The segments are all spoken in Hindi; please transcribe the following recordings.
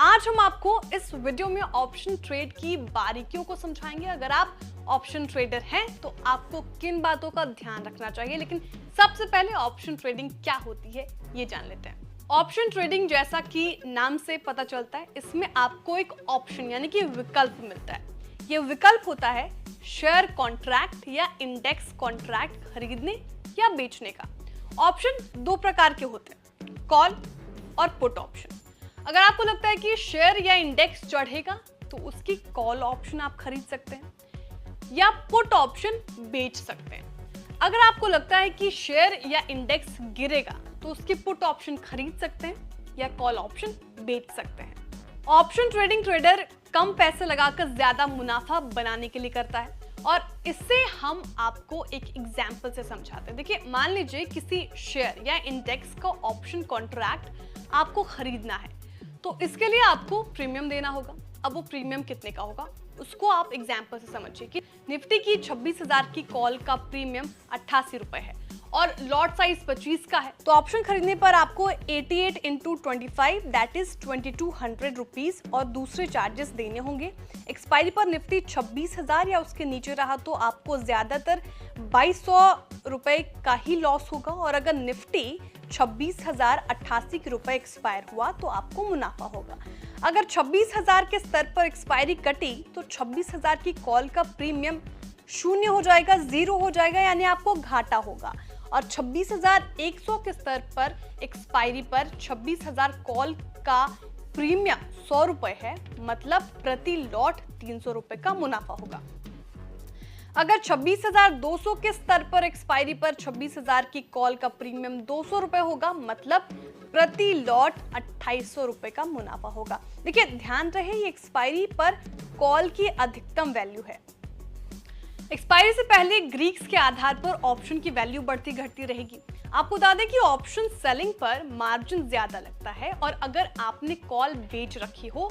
आज हम आपको इस वीडियो में ऑप्शन ट्रेड की बारीकियों को समझाएंगे। अगर आप ऑप्शन ट्रेडर हैं तो आपको किन बातों का ध्यान रखना चाहिए, लेकिन सबसे पहले ऑप्शन ट्रेडिंग क्या होती है ये जान लेते हैं। ऑप्शन ट्रेडिंग जैसा कि नाम से पता चलता है, इसमें आपको एक ऑप्शन यानी कि विकल्प मिलता है। ये विकल्प होता है शेयर कॉन्ट्रैक्ट या इंडेक्स कॉन्ट्रैक्ट खरीदने या बेचने का। ऑप्शन दो प्रकार के होते हैं, कॉल और पुट ऑप्शन। अगर आपको लगता है कि शेयर या इंडेक्स चढ़ेगा तो उसकी कॉल ऑप्शन आप खरीद सकते हैं या पुट ऑप्शन बेच सकते हैं। अगर आपको लगता है कि शेयर या इंडेक्स गिरेगा तो उसकी पुट ऑप्शन खरीद सकते हैं या कॉल ऑप्शन बेच सकते हैं। ऑप्शन ट्रेडिंग ट्रेडर कम पैसे लगाकर ज्यादा मुनाफा बनाने के लिए करता है और इससे हम आपको एक एग्जाम्पल से समझाते हैं। देखिए, मान लीजिए किसी शेयर या इंडेक्स का ऑप्शन कॉन्ट्रैक्ट आपको खरीदना है तो इसके लिए आपको प्रीमियम देना होगा। अब वो प्रीमियम कितने का होगा उसको आप एग्जाम्पल से समझिए कि निफ्टी की 26,000 की कॉल का प्रीमियम 88 रुपए है और लॉट साइज 25 का है, तो ऑप्शन खरीदने पर आपको 88 इंटू 25 दैट इज 2200 रुपीज और दूसरे चार्जेस देने होंगे। एक्सपायरी पर निफ्टी 26,000 या उसके नीचे रहा तो आपको ज्यादातर 2200 रुपए का ही लॉस होगा और अगर निफ्टी 26,088 रुपए एक्सपायर हुआ तो आपको मुनाफा होगा। अगर 26,000 के स्तर पर एक्सपायरी कटी तो 26,000 की कॉल का प्रीमियम शून्य हो जाएगा, जीरो हो जाएगा, यानी आपको घाटा होगा। और 26,100 के स्तर पर एक्सपायरी पर 26,000 कॉल का प्रीमियम 100 रुपए है, मतलब प्रति लॉट 300 रुपए का मुनाफा होगा। अगर 26,200 के स्तर पर एक्सपायरी पर 26,000 की कॉल का प्रीमियम 200 रुपए होगा, मतलब प्रति लॉट 2800 रुपए का मुनाफा होगा। देखिए, ध्यान रहे ये एक्सपायरी पर कॉल की अधिकतम वैल्यू है। एक्सपायरी से पहले ग्रीक्स के आधार पर ऑप्शन की वैल्यू बढ़ती घटती रहेगी। आपको बता दें कि ऑप्शन सेलिंग पर मार्जिन ज्यादा लगता है और अगर आपने कॉल बेच रखी हो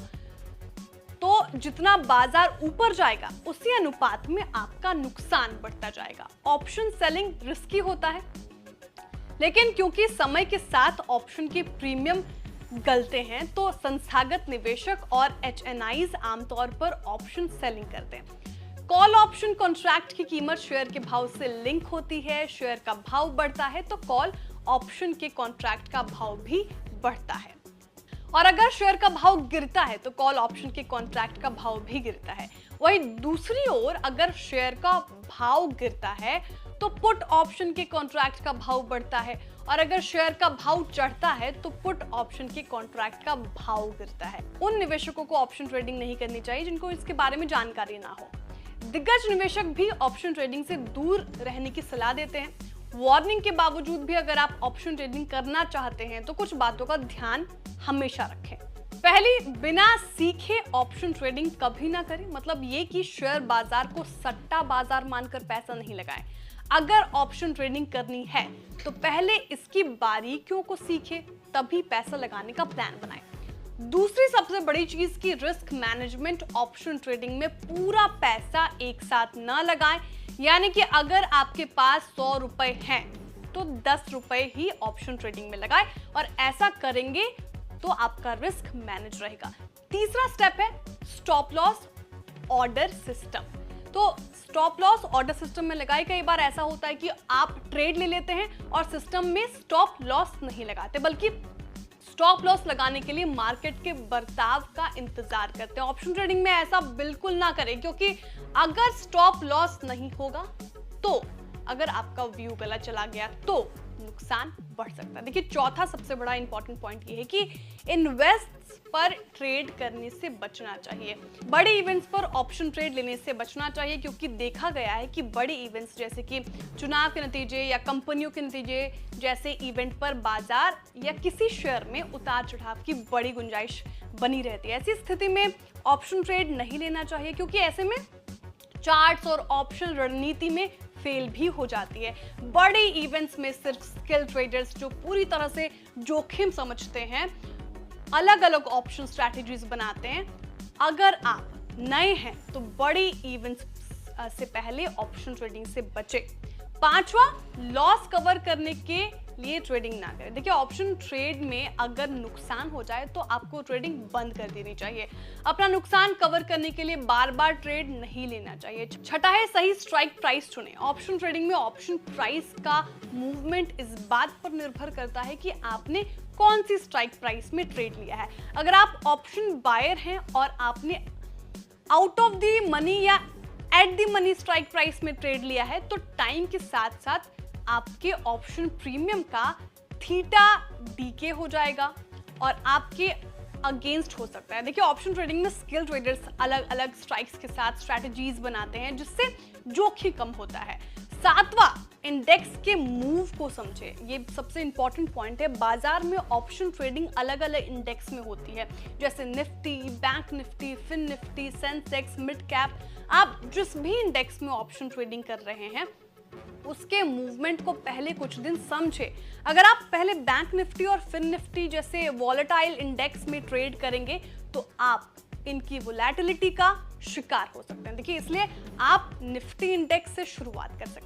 तो जितना बाजार ऊपर जाएगा उसी अनुपात में आपका नुकसान बढ़ता जाएगा। ऑप्शन सेलिंग रिस्की होता है, लेकिन क्योंकि समय के साथ ऑप्शन के प्रीमियम गलते हैं तो संस्थागत निवेशक और एचएनआईज आमतौर पर ऑप्शन सेलिंग करते हैं। कॉल ऑप्शन कॉन्ट्रैक्ट की कीमत शेयर के भाव से लिंक होती है। शेयर का भाव बढ़ता है तो कॉल ऑप्शन के कॉन्ट्रैक्ट का भाव भी बढ़ता है और अगर शेयर का भाव गिरता है तो कॉल ऑप्शन के कॉन्ट्रैक्ट का भाव भी गिरता है। वहीं दूसरी ओर अगर शेयर का भाव गिरता है तो पुट ऑप्शन के कॉन्ट्रैक्ट का भाव बढ़ता है और अगर शेयर का भाव चढ़ता है तो पुट ऑप्शन के कॉन्ट्रैक्ट का भाव गिरता है। उन निवेशकों को ऑप्शन ट्रेडिंग नहीं करनी चाहिए जिनको इसके बारे में जानकारी ना हो। दिग्गज निवेशक भी ऑप्शन ट्रेडिंग से दूर रहने की सलाह देते हैं। वार्निंग के बावजूद भी अगर आप ऑप्शन ट्रेडिंग करना चाहते हैं तो कुछ बातों का ध्यान हमेशा रखें। पहली, बिना सीखे ऑप्शन ट्रेडिंग कभी ना करें। मतलब ये कि शेयर बाजार को सट्टा बाजार मानकर पैसा नहीं लगाएं। अगर ऑप्शन ट्रेडिंग करनी है तो पहले इसकी बारीकियों को सीखें, तभी पैसा लगाने का प्लान बनाएं। दूसरी सबसे बड़ी चीज की रिस्क मैनेजमेंट। ऑप्शन ट्रेडिंग में पूरा पैसा एक साथ न लगाएं, यानी कि अगर आपके पास 100 रुपए हैं तो 10 रुपए ही ऑप्शन ट्रेडिंग में लगाएं और ऐसा करेंगे तो आपका रिस्क मैनेज रहेगा। तीसरा स्टेप है स्टॉप लॉस ऑर्डर सिस्टम। तो स्टॉप लॉस ऑर्डर सिस्टम में लगाए। कई बार ऐसा होता है कि आप ट्रेड ले लेते हैं और सिस्टम में स्टॉप लॉस नहीं लगाते, बल्कि स्टॉप लॉस लगाने के लिए मार्केट के बर्ताव का इंतजार करते हैं। ऑप्शन ट्रेडिंग में ऐसा बिल्कुल ना करें, क्योंकि अगर स्टॉप लॉस नहीं होगा तो अगर आपका व्यू गलत चला गया तो नुकसान बढ़ सकता है। देखिए, चौथा सबसे बड़ा इंपॉर्टेंट पॉइंट ये है कि इन्वेस्ट पर ट्रेड करने से बचना चाहिए। बड़े इवेंट्स पर ऑप्शन ट्रेड लेने से बचना चाहिए, क्योंकि देखा गया है कि बड़े इवेंट्स जैसे कि चुनाव के नतीजे या कंपनियों के नतीजे जैसे इवेंट पर बाजार या किसी शेयर में उतार चढ़ाव की बड़ी गुंजाइश बनी रहती है। ऐसी स्थिति में ऑप्शन ट्रेड नहीं लेना चाहिए, क्योंकि ऐसे में चार्ट्स और ऑप्शन रणनीति में फेल भी हो जाती है। बड़े इवेंट्स में सिर्फ स्किल ट्रेडर्स जो पूरी तरह से जोखिम समझते हैं अलग अलग ऑप्शन स्ट्रैटेजीज बनाते हैं। अगर आप नए हैं तो बड़े इवेंट्स से पहले ऑप्शन ट्रेडिंग से बचें। पांचवा, लॉस कवर करने के लिए ट्रेडिंग ना करें। देखिए, ऑप्शन ट्रेड में अगर नुकसान हो जाए तो आपको ट्रेडिंग बंद कर देनी चाहिए। अपना नुकसान कवर करने के लिए बार बार ट्रेड नहीं लेना चाहिए। छठा है, सही स्ट्राइक प्राइस चुनें। ऑप्शन ट्रेडिंग में ऑप्शन प्राइस का मूवमेंट इस बात पर निर्भर करता है कि आपने कौन सी स्ट्राइक प्राइस में ट्रेड लिया है। अगर आप ऑप्शन बायर हैं और आपने आउट ऑफ द मनी या at the money strike price में ट्रेड लिया है तो टाइम के साथ साथ आपके ऑप्शन प्रीमियम का थीटा डीके हो जाएगा और आपके अगेंस्ट हो सकता है। देखिए, ऑप्शन ट्रेडिंग में स्किल ट्रेडर्स अलग अलग स्ट्राइक्स के साथ स्ट्रैटेजीज बनाते हैं जिससे जोखिम कम होता है। सातवां, इंडेक्स के मूव को समझे। ये सबसे इंपॉर्टेंट पॉइंट है। बाजार में ऑप्शन ट्रेडिंग अलग अलग इंडेक्स में होती है, जैसे Nifty, bank Nifty, fin Nifty, Sensex, mid cap. आप जिस भी इंडेक्स में ऑप्शन ट्रेडिंग कर रहे हैं उसके मूवमेंट को पहले कुछ दिन समझे। अगर आप पहले बैंक निफ्टी और फिन निफ्टी जैसे वॉलेटाइल इंडेक्स में ट्रेड करेंगे तो आप इनकी वोलेटिलिटी का शिकार हो सकते हैं। देखिए, इसलिए आप निफ्टी इंडेक्स से शुरुआत कर सकते हैं।